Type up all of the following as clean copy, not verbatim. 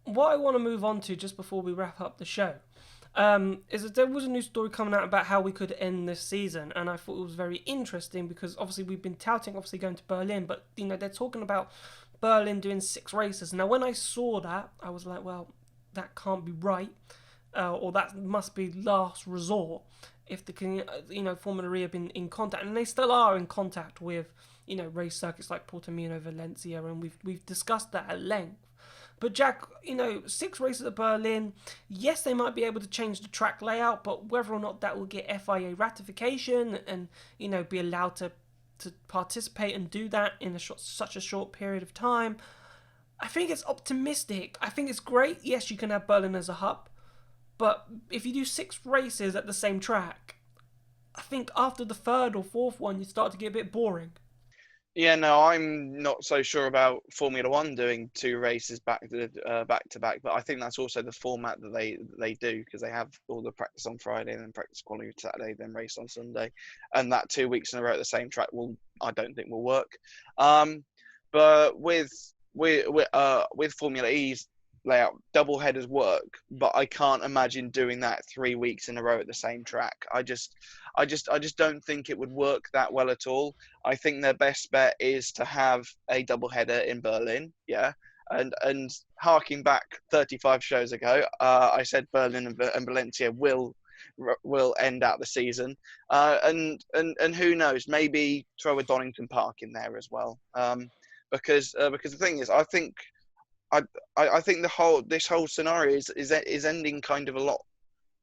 what I want to move on to just before we wrap up the show is that there was a new story coming out about how we could end this season, and I thought it was very interesting because obviously we've been touting obviously going to Berlin, but they're talking about Berlin doing 6 races. Now when I saw that, I was like, well, that can't be right, or that must be last resort if the Formula E have been in contact, and they still are in contact with race circuits like Portimao, Valencia, and we've discussed that at length. But Jack, 6 races at Berlin, yes, they might be able to change the track layout, but whether or not that will get FIA ratification and, be allowed to participate and do that in such a short period of time, I think it's optimistic. I think it's great. Yes, you can have Berlin as a hub, but if you do 6 races at the same track, I think after the 3rd or 4th one, you start to get a bit boring. Yeah, no, I'm not so sure about Formula One doing 2 races back to back, but I think that's also the format that they do, because they have all the practice on Friday and then practice quality Saturday, then race on Sunday, and that 2 weeks in a row at the same track I don't think will work. But with Formula E's layout, double headers work, but I can't imagine doing that 3 weeks in a row at the same track. I just don't think it would work that well at all. I think their best bet is to have a double header in Berlin. Yeah. And harking back 35 shows ago, I said Berlin and Valencia will end out the season. And who knows, maybe throw a Donington Park in there as well. Because the thing is, I think this whole scenario is ending kind of a lot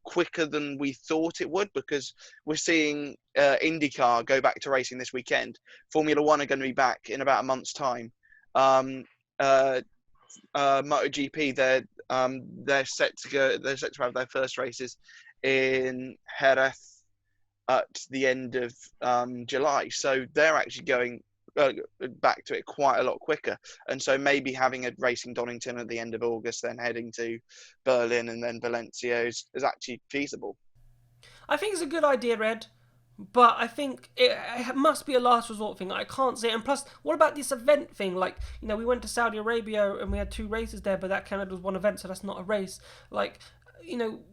quicker than we thought it would, because we're seeing IndyCar go back to racing this weekend. Formula One are going to be back in about a month's time. MotoGP, they're set to have their first races in Jerez at the end of July. So they're actually going back to it quite a lot quicker, and so maybe having a racing Donington at the end of August, then heading to Berlin and then Valencia is actually feasible. I think it's a good idea, Ed, but I think it must be a last resort thing. I can't say it. And plus, what about this event thing? Like, we went to Saudi Arabia and we had 2 races there, but that counted as one event, so that's not a race. Like,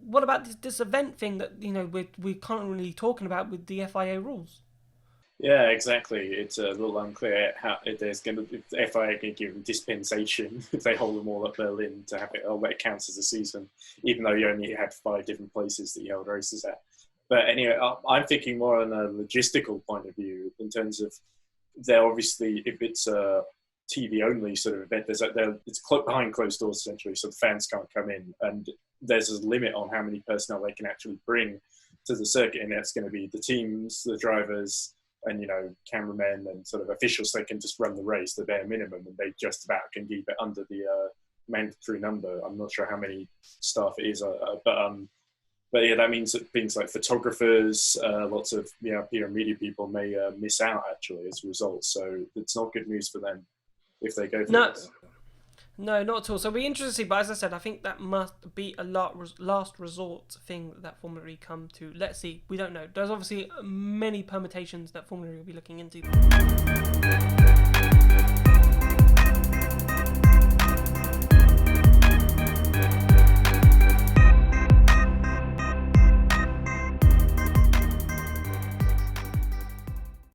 what about this event thing that we're currently talking about with the FIA rules? Yeah, exactly. It's a little unclear if the FIA can give dispensation if they hold them all at Berlin to have it, or that counts as a season, even though you only had 5 different places that you held races at. But anyway, I'm thinking more on a logistical point of view, in terms of they're obviously, if it's a TV only sort of event, it's behind closed doors essentially, so the fans can't come in, and there's a limit on how many personnel they can actually bring to the circuit, and that's going to be the teams, the drivers, and cameramen and sort of officials. They can just run the race, the bare minimum, and they just about can keep it under the mandatory number. I'm not sure how many staff it is, but yeah, that means that things like photographers, lots of PR media people may miss out actually as a result. So it's not good news for them if they go for this. No, not at all. So it'll be interesting to see, but as I said, I think that must be a last resort thing that Formula E come to. Let's see. We don't know. There's obviously many permutations that Formula E will be looking into.